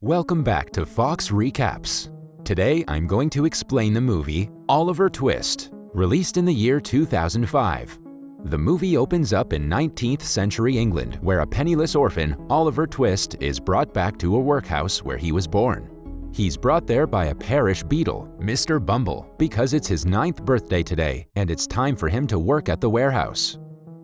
Welcome back to Fox Recaps. Today I'm going to explain the movie Oliver Twist, released in the year 2005. The movie opens up in 19th century England, where a penniless orphan, Oliver Twist, is brought back to a workhouse where he was born. He's brought there by a parish beadle, Mr. Bumble, because it's his 9th birthday today and it's time for him to work at the warehouse.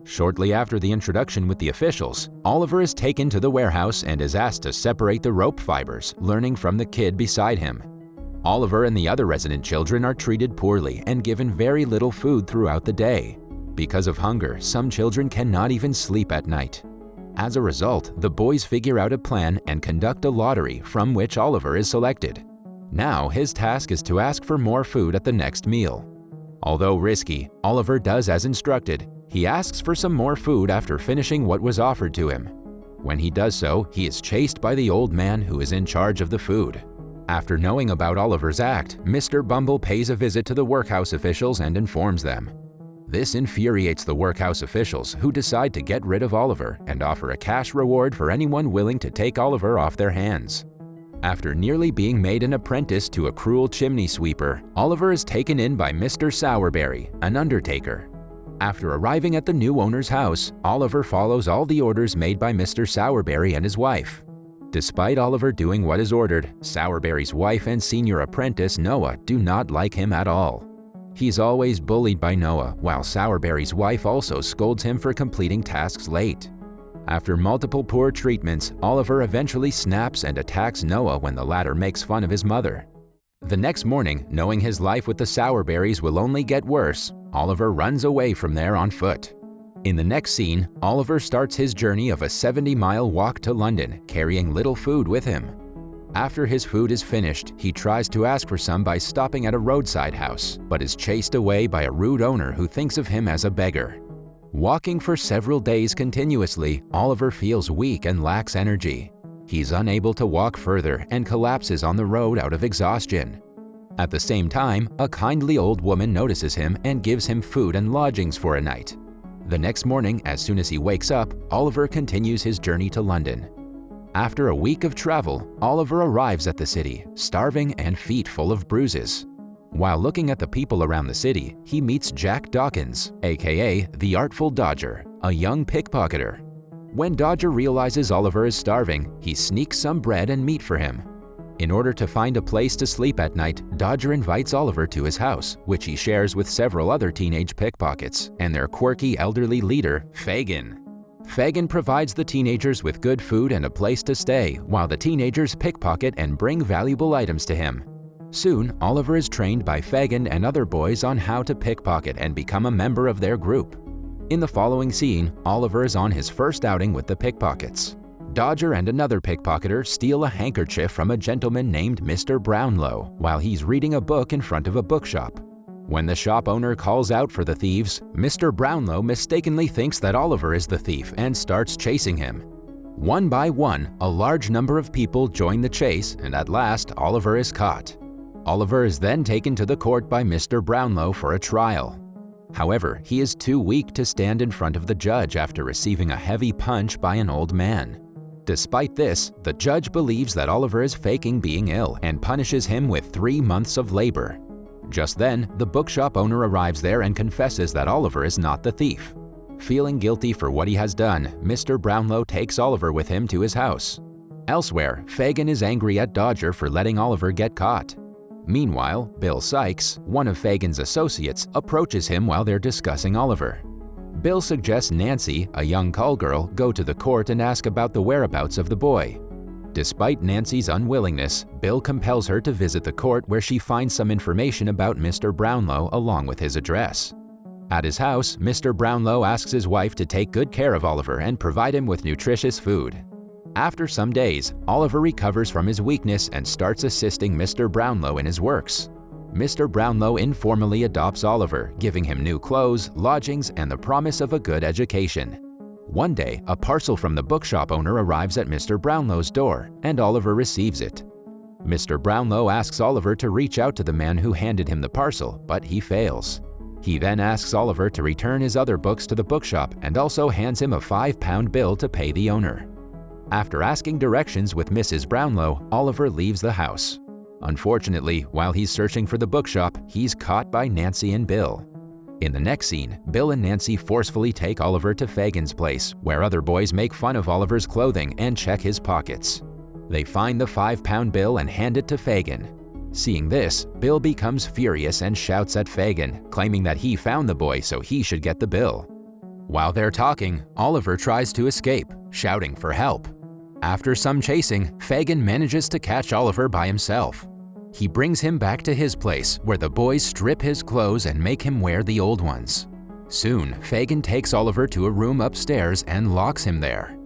Shortly after the introduction with the officials, Oliver is taken to the warehouse and is asked to separate the rope fibers, learning from the kid beside him. Oliver and the other resident children are treated poorly and given very little food throughout the day. Because of hunger, some children cannot even sleep at night. As a result, the boys figure out a plan and conduct a lottery from which Oliver is selected. Now his task is to ask for more food at the next meal. Although risky, Oliver does as instructed. He asks for some more food after finishing what was offered to him. When he does so, he is chased by the old man who is in charge of the food. After knowing about Oliver's act, Mr. Bumble pays a visit to the workhouse officials and informs them. This infuriates the workhouse officials, who decide to get rid of Oliver and offer a cash reward for anyone willing to take Oliver off their hands. After nearly being made an apprentice to a cruel chimney sweeper, Oliver is taken in by Mr. Sowerberry, an undertaker. After arriving at the new owner's house, Oliver follows all the orders made by Mr. Sowerberry and his wife. Despite Oliver doing what is ordered, Sowerberry's wife and senior apprentice Noah do not like him at all. He's always bullied by Noah, while Sowerberry's wife also scolds him for completing tasks late. After multiple poor treatments, Oliver eventually snaps and attacks Noah when the latter makes fun of his mother. The next morning, knowing his life with the Sowerberrys will only get worse, Oliver runs away from there on foot. In the next scene, Oliver starts his journey of a 70-mile walk to London, carrying little food with him. After his food is finished, he tries to ask for some by stopping at a roadside house, but is chased away by a rude owner who thinks of him as a beggar. Walking for several days continuously, Oliver feels weak and lacks energy. He's unable to walk further and collapses on the road out of exhaustion. At the same time, a kindly old woman notices him and gives him food and lodgings for a night. The next morning, as soon as he wakes up, Oliver continues his journey to London. After a week of travel, Oliver arrives at the city, starving and feet full of bruises. While looking at the people around the city, he meets Jack Dawkins, aka the Artful Dodger, a young pickpocketer. When Dodger realizes Oliver is starving, he sneaks some bread and meat for him. In order to find a place to sleep at night, Dodger invites Oliver to his house, which he shares with several other teenage pickpockets and their quirky elderly leader, Fagin. Fagin provides the teenagers with good food and a place to stay, while the teenagers pickpocket and bring valuable items to him. Soon, Oliver is trained by Fagin and other boys on how to pickpocket and become a member of their group. In the following scene, Oliver is on his first outing with the pickpockets. Dodger and another pickpocketer steal a handkerchief from a gentleman named Mr. Brownlow while he's reading a book in front of a bookshop. When the shop owner calls out for the thieves, Mr. Brownlow mistakenly thinks that Oliver is the thief and starts chasing him. One by one, a large number of people join the chase, and at last, Oliver is caught. Oliver is then taken to the court by Mr. Brownlow for a trial. However, he is too weak to stand in front of the judge after receiving a heavy punch by an old man. Despite this, the judge believes that Oliver is faking being ill and punishes him with 3 months of labor. Just then, the bookshop owner arrives there and confesses that Oliver is not the thief. Feeling guilty for what he has done, Mr. Brownlow takes Oliver with him to his house. Elsewhere, Fagin is angry at Dodger for letting Oliver get caught. Meanwhile, Bill Sykes, one of Fagin's associates, approaches him while they're discussing Oliver. Bill suggests Nancy, a young call girl, go to the court and ask about the whereabouts of the boy. Despite Nancy's unwillingness, Bill compels her to visit the court, where she finds some information about Mr. Brownlow along with his address. At his house, Mr. Brownlow asks his wife to take good care of Oliver and provide him with nutritious food. After some days, Oliver recovers from his weakness and starts assisting Mr. Brownlow in his works. Mr. Brownlow informally adopts Oliver, giving him new clothes, lodgings, and the promise of a good education. One day, a parcel from the bookshop owner arrives at Mr. Brownlow's door, and Oliver receives it. Mr. Brownlow asks Oliver to reach out to the man who handed him the parcel, but he fails. He then asks Oliver to return his other books to the bookshop and also hands him a £5 bill to pay the owner. After asking directions with Mrs. Brownlow, Oliver leaves the house. Unfortunately, while he's searching for the bookshop, he's caught by Nancy and Bill. In the next scene, Bill and Nancy forcefully take Oliver to Fagin's place, where other boys make fun of Oliver's clothing and check his pockets. They find the 5-pound bill and hand it to Fagin. Seeing this, Bill becomes furious and shouts at Fagin, claiming that he found the boy so he should get the bill. While they're talking, Oliver tries to escape, shouting for help. After some chasing, Fagin manages to catch Oliver by himself. He brings him back to his place, where the boys strip his clothes and make him wear the old ones. Soon, Fagin takes Oliver to a room upstairs and locks him there.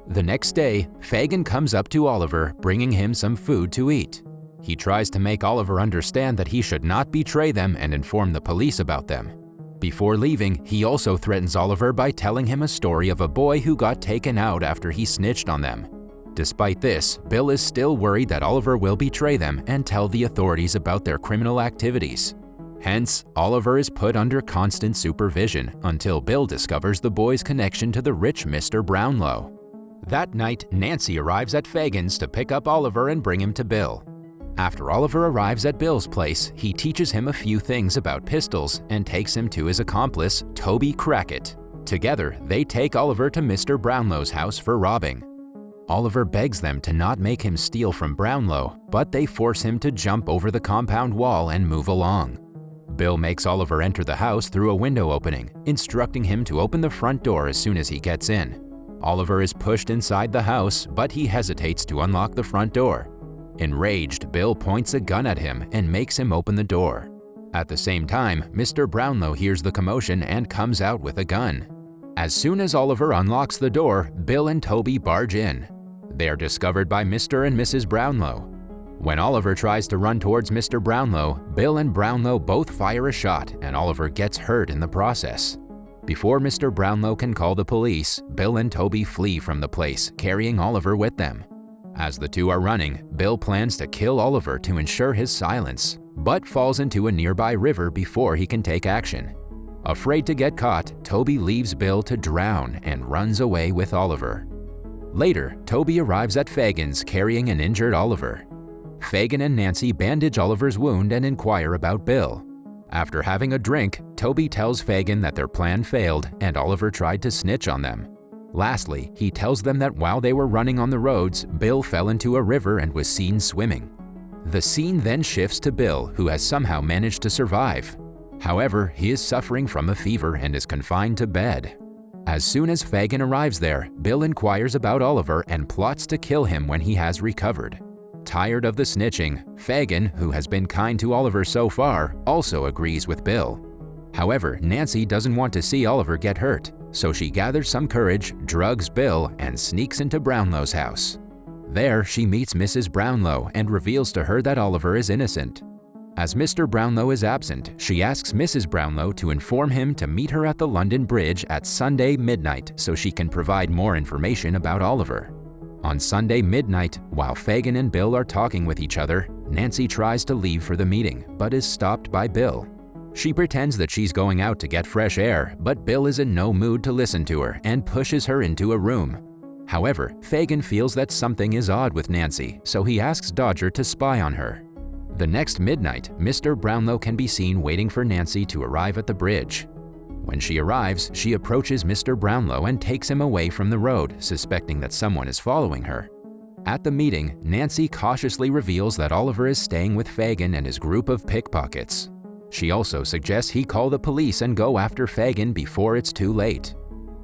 The next day, Fagin comes up to Oliver, bringing him some food to eat. He tries to make Oliver understand that he should not betray them and inform the police about them. Before leaving, he also threatens Oliver by telling him a story of a boy who got taken out after he snitched on them. Despite this, Bill is still worried that Oliver will betray them and tell the authorities about their criminal activities. Hence, Oliver is put under constant supervision until Bill discovers the boy's connection to the rich Mr. Brownlow. That night, Nancy arrives at Fagin's to pick up Oliver and bring him to Bill. After Oliver arrives at Bill's place, he teaches him a few things about pistols and takes him to his accomplice, Toby Crackett. Together, they take Oliver to Mr. Brownlow's house for robbing. Oliver begs them to not make him steal from Brownlow, but they force him to jump over the compound wall and move along. Bill makes Oliver enter the house through a window opening, instructing him to open the front door as soon as he gets in. Oliver is pushed inside the house, but he hesitates to unlock the front door. Enraged, Bill points a gun at him and makes him open the door. At the same time, Mr. Brownlow hears the commotion and comes out with a gun. As soon as Oliver unlocks the door, Bill and Toby barge in. They are discovered by Mr. and Mrs. Brownlow. When Oliver tries to run towards Mr. Brownlow, Bill and Brownlow both fire a shot and Oliver gets hurt in the process. Before Mr. Brownlow can call the police, Bill and Toby flee from the place, carrying Oliver with them. As the two are running, Bill plans to kill Oliver to ensure his silence, but falls into a nearby river before he can take action. Afraid to get caught, Toby leaves Bill to drown and runs away with Oliver. Later, Toby arrives at Fagin's carrying an injured Oliver. Fagin and Nancy bandage Oliver's wound and inquire about Bill. After having a drink, Toby tells Fagin that their plan failed and Oliver tried to snitch on them. Lastly, he tells them that while they were running on the roads, Bill fell into a river and was seen swimming. The scene then shifts to Bill, who has somehow managed to survive. However, he is suffering from a fever and is confined to bed. As soon as Fagin arrives there, Bill inquires about Oliver and plots to kill him when he has recovered. Tired of the snitching, Fagin, who has been kind to Oliver so far, also agrees with Bill. However, Nancy doesn't want to see Oliver get hurt, so she gathers some courage, drugs Bill, and sneaks into Brownlow's house. There, she meets Mrs. Brownlow and reveals to her that Oliver is innocent. As Mr. Brownlow is absent, she asks Mrs. Brownlow to inform him to meet her at the London Bridge at Sunday midnight so she can provide more information about Oliver. On Sunday midnight, while Fagin and Bill are talking with each other, Nancy tries to leave for the meeting, but is stopped by Bill. She pretends that she's going out to get fresh air, but Bill is in no mood to listen to her and pushes her into a room. However, Fagin feels that something is odd with Nancy, so he asks Dodger to spy on her. The next midnight, Mr. Brownlow can be seen waiting for Nancy to arrive at the bridge. When she arrives, she approaches Mr. Brownlow and takes him away from the road, suspecting that someone is following her. At the meeting, Nancy cautiously reveals that Oliver is staying with Fagin and his group of pickpockets. She also suggests he call the police and go after Fagin before it's too late.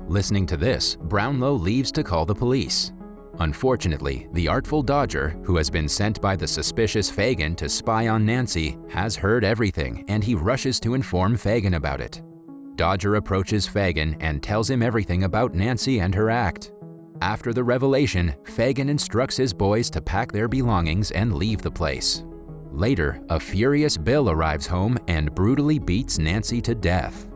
Listening to this, Brownlow leaves to call the police. Unfortunately, the artful Dodger, who has been sent by the suspicious Fagin to spy on Nancy, has heard everything and he rushes to inform Fagin about it. Dodger approaches Fagin and tells him everything about Nancy and her act. After the revelation, Fagin instructs his boys to pack their belongings and leave the place. Later, a furious Bill arrives home and brutally beats Nancy to death.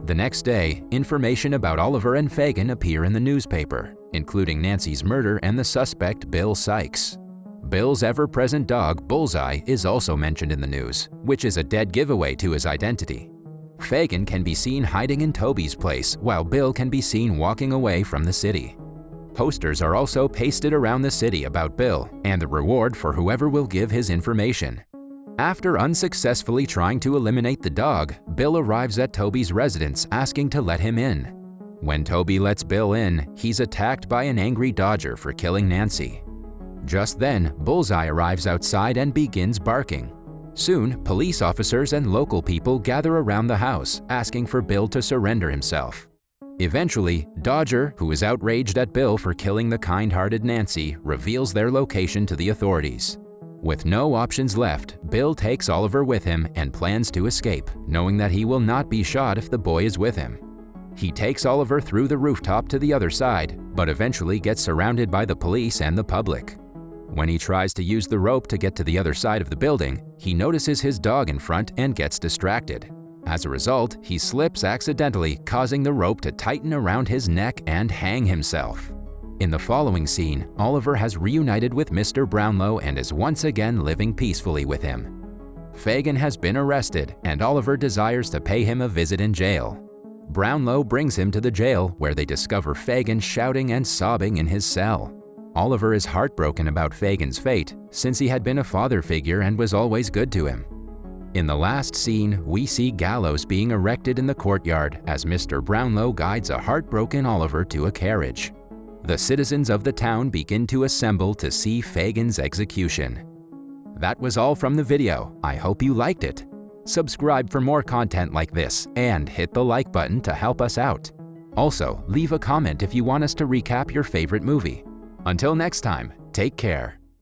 The next day, information about Oliver and Fagin appear in the newspaper, including Nancy's murder and the suspect Bill Sykes. Bill's ever-present dog, Bullseye, is also mentioned in the news, which is a dead giveaway to his identity. Fagin can be seen hiding in Toby's place, while Bill can be seen walking away from the city. Posters are also pasted around the city about Bill and the reward for whoever will give his information. After unsuccessfully trying to eliminate the dog, Bill arrives at Toby's residence asking to let him in. When Toby lets Bill in, he's attacked by an angry Dodger for killing Nancy. Just then, Bullseye arrives outside and begins barking. Soon, police officers and local people gather around the house, asking for Bill to surrender himself. Eventually, Dodger, who is outraged at Bill for killing the kind-hearted Nancy, reveals their location to the authorities. With no options left, Bill takes Oliver with him and plans to escape, knowing that he will not be shot if the boy is with him. He takes Oliver through the rooftop to the other side, but eventually gets surrounded by the police and the public. When he tries to use the rope to get to the other side of the building, he notices his dog in front and gets distracted. As a result, he slips accidentally, causing the rope to tighten around his neck and hang himself. In the following scene, Oliver has reunited with Mr. Brownlow and is once again living peacefully with him. Fagin has been arrested, and Oliver desires to pay him a visit in jail. Brownlow brings him to the jail, where they discover Fagin shouting and sobbing in his cell. Oliver is heartbroken about Fagin's fate, since he had been a father figure and was always good to him. In the last scene, we see gallows being erected in the courtyard as Mr. Brownlow guides a heartbroken Oliver to a carriage. The citizens of the town begin to assemble to see Fagin's execution. That was all from the video. I hope you liked it. Subscribe for more content like this and hit the like button to help us out. Also, leave a comment if you want us to recap your favorite movie. Until next time, take care.